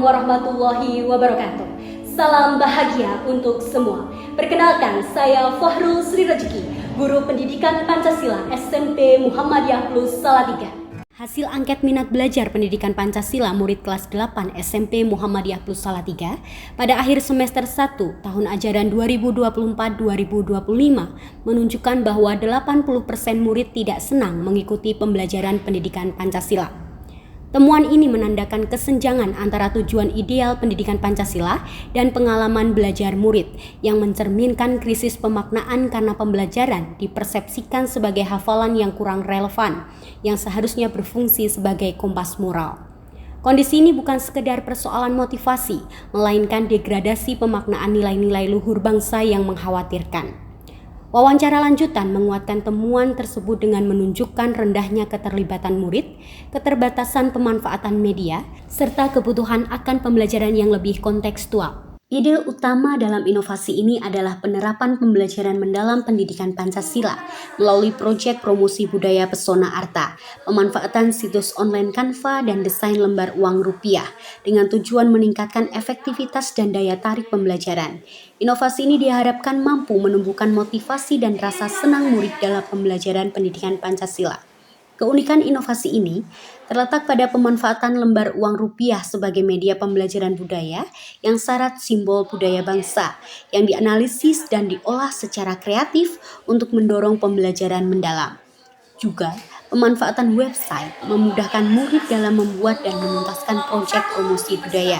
warahmatullahi wabarakatuh. Salam bahagia untuk semua. Perkenalkan, saya Fahrul Sri Rezeki, Guru Pendidikan Pancasila SMP Muhammadiyah Plus Salatiga. Hasil angket minat belajar pendidikan Pancasila murid kelas 8 SMP Muhammadiyah Plus Salatiga pada akhir semester 1 tahun ajaran 2024-2025 menunjukkan bahwa 80% murid tidak senang mengikuti pembelajaran pendidikan Pancasila. Temuan ini menandakan kesenjangan antara tujuan ideal pendidikan Pancasila dan pengalaman belajar murid yang mencerminkan krisis pemaknaan karena pembelajaran dipersepsikan sebagai hafalan yang kurang relevan yang seharusnya berfungsi sebagai kompas moral. Kondisi ini bukan sekedar persoalan motivasi, melainkan degradasi pemaknaan nilai-nilai luhur bangsa yang mengkhawatirkan. Wawancara lanjutan menguatkan temuan tersebut dengan menunjukkan rendahnya keterlibatan murid, keterbatasan pemanfaatan media, serta kebutuhan akan pembelajaran yang lebih kontekstual. Ide utama dalam inovasi ini adalah penerapan pembelajaran mendalam pendidikan Pancasila melalui proyek promosi budaya Pesona Arta, pemanfaatan situs online Canva dan desain lembar uang rupiah dengan tujuan meningkatkan efektivitas dan daya tarik pembelajaran. Inovasi ini diharapkan mampu menumbuhkan motivasi dan rasa senang murid dalam pembelajaran pendidikan Pancasila. Keunikan inovasi ini terletak pada pemanfaatan lembar uang rupiah sebagai media pembelajaran budaya yang syarat simbol budaya bangsa, yang dianalisis dan diolah secara kreatif untuk mendorong pembelajaran mendalam. Juga, pemanfaatan website memudahkan murid dalam membuat dan menuntaskan proyek promosi budaya.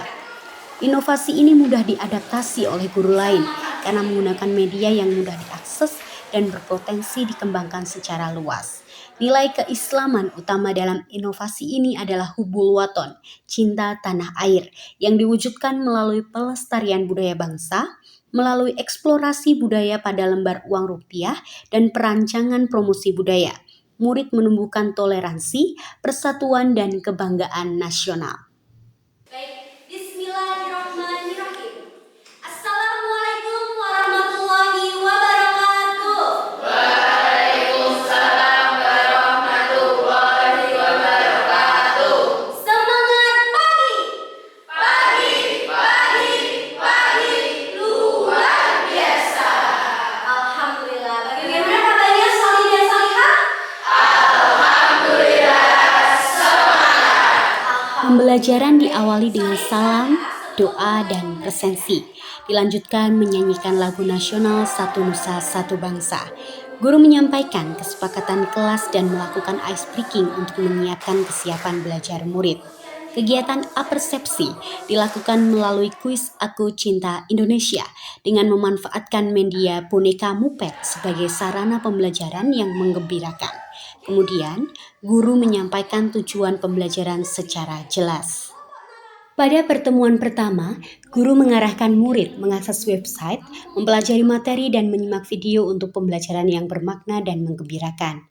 Inovasi ini mudah diadaptasi oleh guru lain karena menggunakan media yang mudah diakses dan berpotensi dikembangkan secara luas. Nilai keislaman utama dalam inovasi ini adalah hubul waton, cinta tanah air, yang diwujudkan melalui pelestarian budaya bangsa, melalui eksplorasi budaya pada lembar uang rupiah dan perancangan promosi budaya. Murid menumbuhkan toleransi, persatuan, dan kebanggaan nasional. Pembelajaran diawali dengan salam, doa, dan resensi. Dilanjutkan menyanyikan lagu nasional Satu Nusa Satu Bangsa. Guru menyampaikan kesepakatan kelas dan melakukan ice breaking untuk menyiapkan kesiapan belajar murid. Kegiatan apersepsi dilakukan melalui kuis Aku Cinta Indonesia dengan memanfaatkan media boneka Muppet sebagai sarana pembelajaran yang menggembirakan. Kemudian, guru menyampaikan tujuan pembelajaran secara jelas. Pada pertemuan pertama, guru mengarahkan murid mengakses website, mempelajari materi dan menyimak video untuk pembelajaran yang bermakna dan menggembirakan.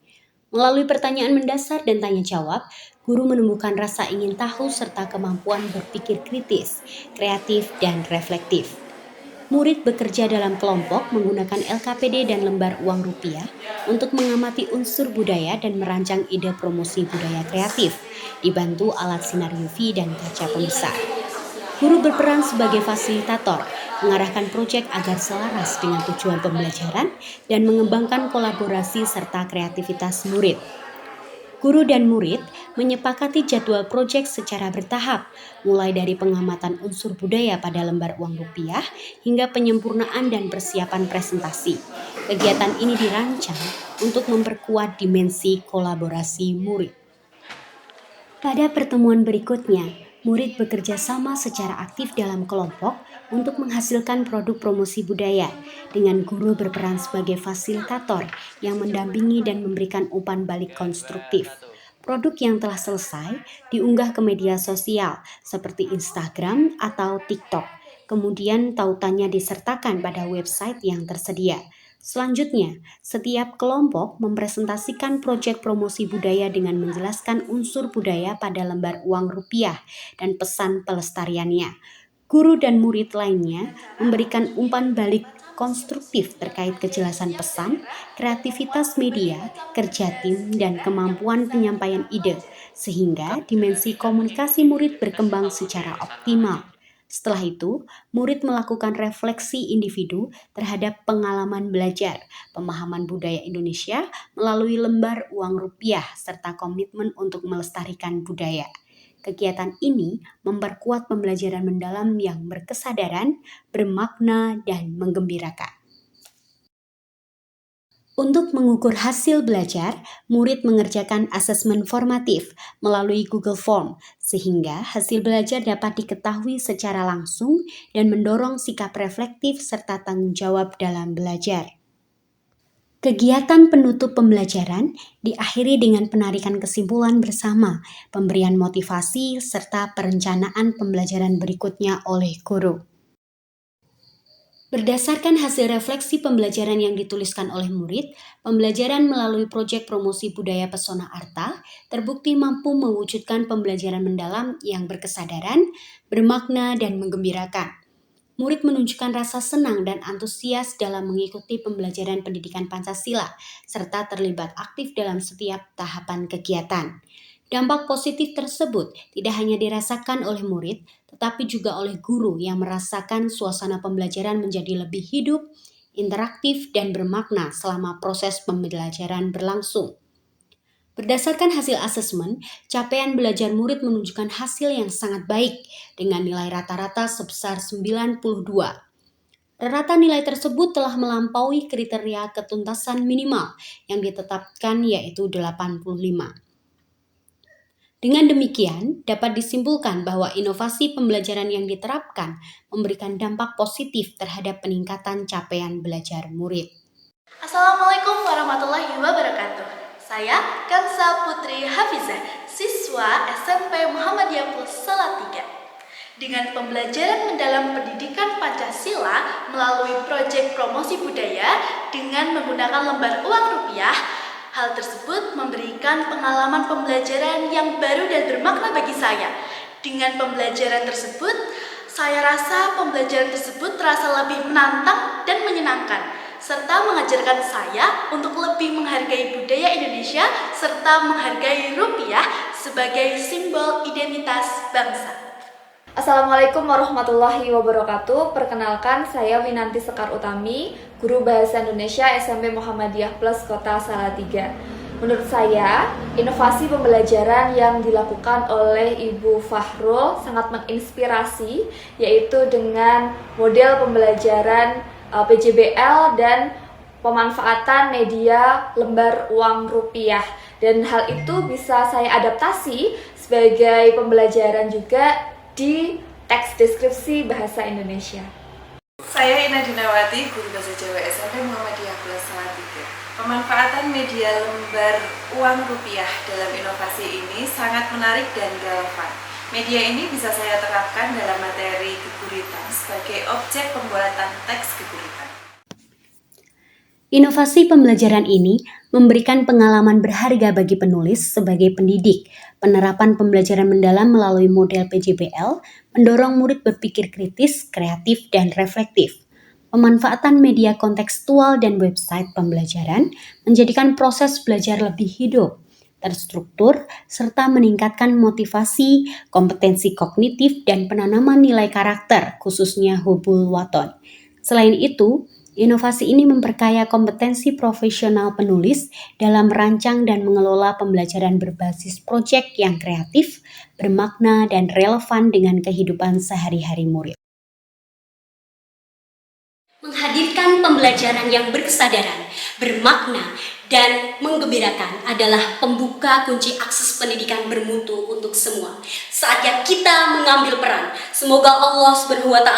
Melalui pertanyaan mendasar dan tanya jawab, guru menumbuhkan rasa ingin tahu serta kemampuan berpikir kritis, kreatif, dan reflektif. Murid bekerja dalam kelompok menggunakan LKPD dan lembar uang rupiah untuk mengamati unsur budaya dan merancang ide promosi budaya kreatif, dibantu alat sinar UV dan kaca pembesar. Guru berperan sebagai fasilitator, mengarahkan proyek agar selaras dengan tujuan pembelajaran dan mengembangkan kolaborasi serta kreativitas murid. Guru dan murid menyepakati jadwal proyek secara bertahap, mulai dari pengamatan unsur budaya pada lembar uang rupiah hingga penyempurnaan dan persiapan presentasi. Kegiatan ini dirancang untuk memperkuat dimensi kolaborasi murid. Pada pertemuan berikutnya, murid bekerja sama secara aktif dalam kelompok untuk menghasilkan produk promosi budaya, dengan guru berperan sebagai fasilitator yang mendampingi dan memberikan umpan balik konstruktif. Produk yang telah selesai diunggah ke media sosial seperti Instagram atau TikTok. Kemudian tautannya disertakan pada website yang tersedia. Selanjutnya, setiap kelompok mempresentasikan proyek promosi budaya dengan menjelaskan unsur budaya pada lembar uang rupiah dan pesan pelestariannya. Guru dan murid lainnya memberikan umpan balik konstruktif terkait kejelasan pesan, kreativitas media, kerja tim, dan kemampuan penyampaian ide, sehingga dimensi komunikasi murid berkembang secara optimal. Setelah itu, murid melakukan refleksi individu terhadap pengalaman belajar, pemahaman budaya Indonesia melalui lembar uang rupiah, serta komitmen untuk melestarikan budaya. Kegiatan ini memperkuat pembelajaran mendalam yang berkesadaran, bermakna, dan menggembirakan. Untuk mengukur hasil belajar, murid mengerjakan asesmen formatif melalui Google Form, sehingga hasil belajar dapat diketahui secara langsung dan mendorong sikap reflektif serta tanggung jawab dalam belajar. Kegiatan penutup pembelajaran diakhiri dengan penarikan kesimpulan bersama, pemberian motivasi, serta perencanaan pembelajaran berikutnya oleh guru. Berdasarkan hasil refleksi pembelajaran yang dituliskan oleh murid, pembelajaran melalui proyek promosi budaya Pesona Arta terbukti mampu mewujudkan pembelajaran mendalam yang berkesadaran, bermakna, dan menggembirakan. Murid menunjukkan rasa senang dan antusias dalam mengikuti pembelajaran pendidikan Pancasila, serta terlibat aktif dalam setiap tahapan kegiatan. Dampak positif tersebut tidak hanya dirasakan oleh murid, tetapi juga oleh guru yang merasakan suasana pembelajaran menjadi lebih hidup, interaktif, dan bermakna selama proses pembelajaran berlangsung. Berdasarkan hasil asesmen, capaian belajar murid menunjukkan hasil yang sangat baik dengan nilai rata-rata sebesar 92. Rata nilai tersebut telah melampaui kriteria ketuntasan minimal yang ditetapkan yaitu 85. Dengan demikian, dapat disimpulkan bahwa inovasi pembelajaran yang diterapkan memberikan dampak positif terhadap peningkatan capaian belajar murid. Assalamualaikum warahmatullahi wabarakatuh. Saya Kansa Putri Hafizah, siswa SMP Muhammadiyah Plus Salatiga. Dengan pembelajaran mendalam pendidikan Pancasila melalui proyek promosi budaya dengan menggunakan lembar uang rupiah, hal tersebut memberikan pengalaman pembelajaran yang baru dan bermakna bagi saya. Dengan pembelajaran tersebut, saya rasa pembelajaran tersebut terasa lebih menantang dan menyenangkan, serta mengajarkan saya untuk lebih menghargai budaya Indonesia serta menghargai rupiah sebagai simbol identitas bangsa. Assalamualaikum warahmatullahi wabarakatuh. Perkenalkan, saya Winanti Sekar Utami, Guru Bahasa Indonesia SMP Muhammadiyah Plus Kota Salatiga. Menurut saya, inovasi pembelajaran yang dilakukan oleh Ibu Fahrul sangat menginspirasi, yaitu dengan model pembelajaran PJBL dan pemanfaatan media lembar uang rupiah. Dan hal itu bisa saya adaptasi sebagai pembelajaran juga di teks deskripsi bahasa Indonesia. Saya Ina Dinawati, Guru Bahasa Jawa SMP Muhammadiyah Plus Salatiga. Pemanfaatan media lembar uang rupiah dalam inovasi ini sangat menarik dan relevan. Media ini bisa saya terapkan dalam materi keguritan sebagai objek pembuatan teks keguritan. Inovasi pembelajaran ini memberikan pengalaman berharga bagi penulis sebagai pendidik. Penerapan pembelajaran mendalam melalui model PJBL mendorong murid berpikir kritis, kreatif, dan reflektif. Pemanfaatan media kontekstual dan website pembelajaran menjadikan proses belajar lebih hidup, terstruktur, serta meningkatkan motivasi, kompetensi kognitif, dan penanaman nilai karakter, khususnya hubul waton. Selain itu, inovasi ini memperkaya kompetensi profesional penulis dalam merancang dan mengelola pembelajaran berbasis proyek yang kreatif, bermakna, dan relevan dengan kehidupan sehari-hari murid. Menghadirkan pembelajaran yang berkesadaran, bermakna, dan menggembirakan adalah pembuka kunci akses pendidikan bermutu untuk semua. Saatnya kita mengambil peran. Semoga Allah SWT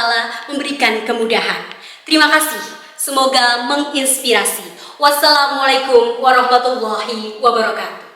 memberikan kemudahan. Terima kasih. Semoga menginspirasi. Wassalamualaikum warahmatullahi wabarakatuh.